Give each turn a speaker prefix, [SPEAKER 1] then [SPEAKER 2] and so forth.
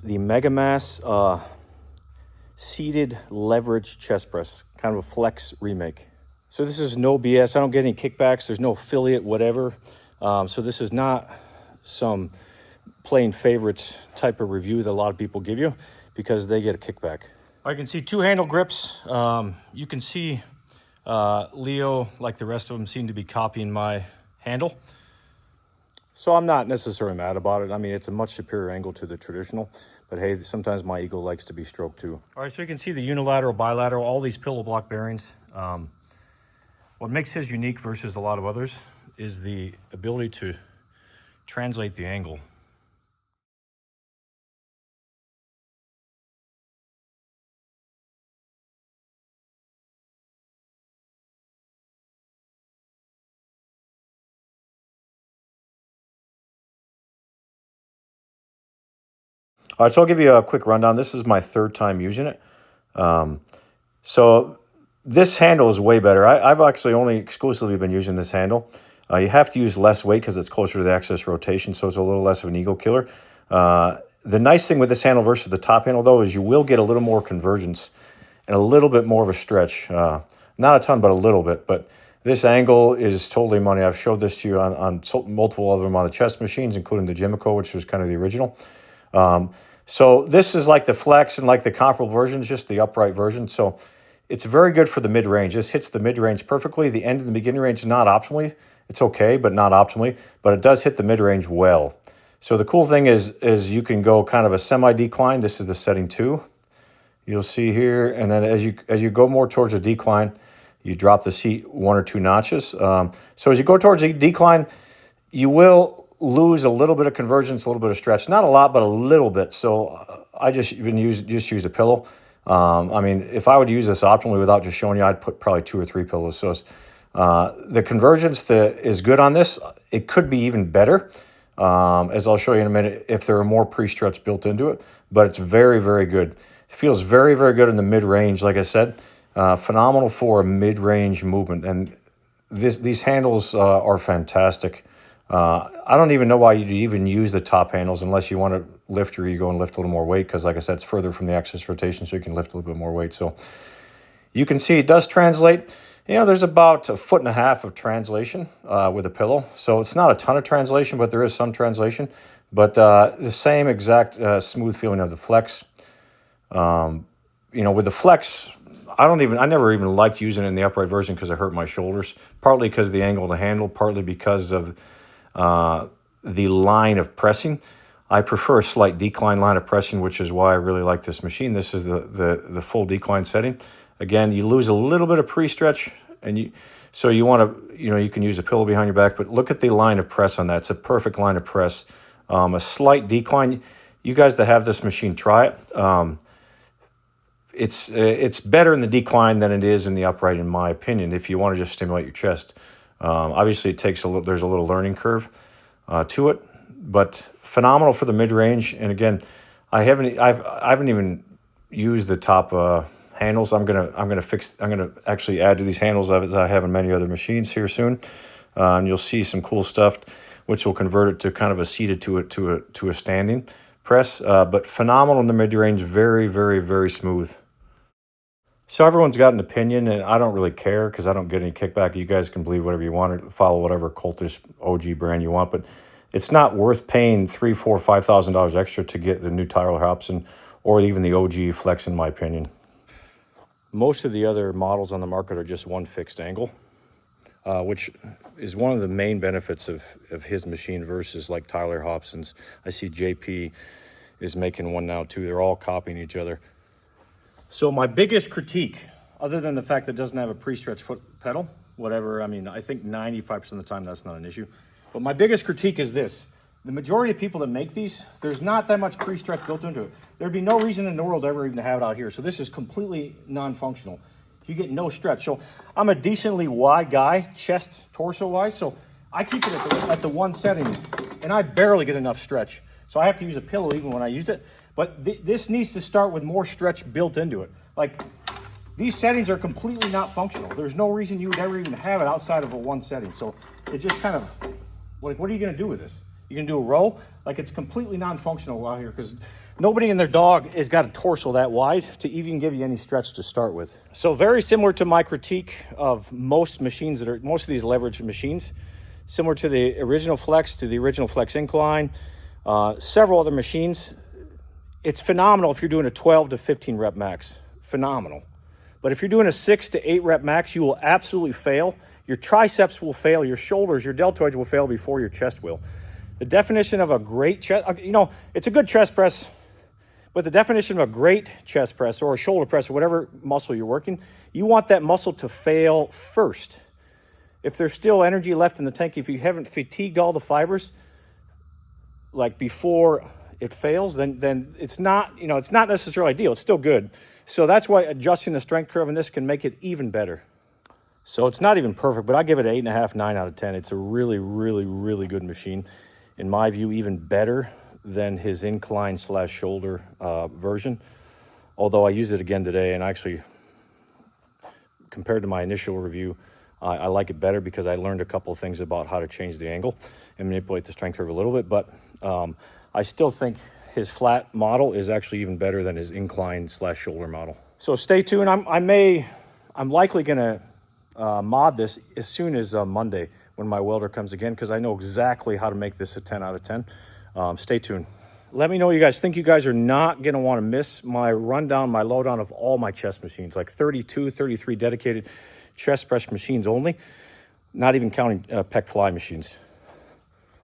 [SPEAKER 1] the MegaMass seated leverage chest press, kind of a flex remake. So this is no BS. I don't get any kickbacks. There's no affiliate, whatever. So this is not some playing favorites type of review that a lot of people give you because they get a kickback. I can see two handle grips. You can see Leo, like the rest of them, seem to be copying my handle. So I'm not necessarily mad about it. I mean, it's a much superior angle to the traditional, but hey, sometimes my ego likes to be stroked too. All right, so you can see the unilateral, bilateral, all these pillow block bearings. What makes his unique versus a lot of others is the ability to translate the angle. All right, so I'll give you a quick rundown. This is my third time using it. So this handle is way better. I've actually only exclusively been using this handle. You have to use less weight because it's closer to the axis rotation, so it's a little less of an ego killer. The nice thing with this handle versus the top handle, though, is you will get a little more convergence and a little bit more of a stretch. Not a ton, but a little bit. But this angle is totally money. I've showed this to you on multiple of them on the chest machines, including the Jimico, which was kind of the original. So this is like the flex and like the comparable version, just the upright version. So it's very good for the mid-range. This hits the mid-range perfectly. The end of the beginning range, not optimally. It's okay, but not optimally. But it does hit the mid-range well. So the cool thing is you can go kind of a semi-decline. This is the setting 2. You'll see here. And then as you go more towards a decline, you drop the seat 1 or 2 notches. So as you go towards a decline, you will lose a little bit of convergence, a little bit of stretch. Not a lot, but a little bit. So I just use a pillow. I mean, if I would use this optimally without just showing you, I'd put probably 2 or 3 pillows. So the convergence is good on this. It could be even better, as I'll show you in a minute, if there are more pre-stretch built into it. But it's very, very good. It feels very, very good in the mid-range, like I said. Phenomenal for a mid-range movement. And these handles are fantastic. I don't even know why you'd even use the top handles unless you want to lift your ego and lift a little more weight, because like I said, it's further from the axis rotation, so you can lift a little bit more weight. So you can see it does translate. You know, there's about 1.5 feet of translation with a pillow. So it's not a ton of translation, but there is some translation. But the same exact smooth feeling of the flex. You know, with the flex, I never even liked using it in the upright version because it hurt my shoulders. Partly because of the angle of the handle, partly because of the line of pressing. I prefer a slight decline line of pressing, which is why I really like this machine. This is the full decline setting. Again, you lose a little bit of pre-stretch, and you want to, you can use a pillow behind your back, but look at the line of press on that. It's a perfect line of press. A slight decline. You guys that have this machine, try it. It's better in the decline than it is in the upright, in my opinion, if you want to just stimulate your chest. Obviously, there's a little learning curve to it, but phenomenal for the mid-range. And again, I haven't even used the top handles. I'm gonna actually add to these handles as I have in many other machines here soon, and you'll see some cool stuff, which will convert it to kind of a seated to a standing press. But phenomenal in the mid-range, very, very, very smooth. So everyone's got an opinion, and I don't really care because I don't get any kickback. You guys can believe whatever you want or follow whatever cultish OG brand you want, but it's not worth paying $3,000, $4,000, $5,000 extra to get the new Tyler Hobson or even the OG Flex, in my opinion. Most of the other models on the market are just one fixed angle, which is one of the main benefits of his machine versus like Tyler Hobson's. I see JP is making one now too. They're all copying each other. So my biggest critique, other than the fact that it doesn't have a pre-stretch foot pedal, whatever, I mean, I think 95% of the time that's not an issue. But my biggest critique is this. The majority of people that make these, there's not that much pre-stretch built into it. There'd be no reason in the world ever even to have it out here. So this is completely non-functional. You get no stretch. So I'm a decently wide guy, chest, torso-wise. So I keep it at the one setting, and I barely get enough stretch. So I have to use a pillow even when I use it. But this needs to start with more stretch built into it. Like, these settings are completely not functional. There's no reason you would ever even have it outside of a one setting. So it just kind of, what are you going to do with this? You can do a row. Like, it's completely non-functional out here because nobody and their dog has got a torso that wide to even give you any stretch to start with. So very similar to my critique of most machines most of these leverage machines, similar to the original Flex, to the original Flex Incline, several other machines. It's phenomenal if you're doing a 12 to 15 rep max, phenomenal. But if you're doing a 6 to 8 rep max, you will absolutely fail. Your triceps will fail, your shoulders, your deltoids will fail before your chest will. The definition of a great chest, it's a good chest press, but the definition of a great chest press or a shoulder press or whatever muscle you're working, you want that muscle to fail first. If there's still energy left in the tank, if you haven't fatigued all the fibers, like before it fails, then it's not, it's not necessarily ideal. It's still good. So that's why adjusting the strength curve in this can make it even better. So it's not even perfect, but I give it an 8.5, 9 out of 10. It's a really, really, really good machine. In my view, even better than his incline / shoulder version. Although I used it again today, and actually, compared to my initial review, I like it better because I learned a couple of things about how to change the angle and manipulate the strength curve a little bit. But I still think his flat model is actually even better than his incline / shoulder model. So stay tuned. I'm likely going to mod this as soon as Monday when my welder comes again, because I know exactly how to make this a 10 out of 10. Stay tuned. Let me know what you guys think. You guys are not going to want to miss my rundown, my lowdown of all my chest machines, like 32, 33 dedicated chest press machines only, not even counting pec fly machines.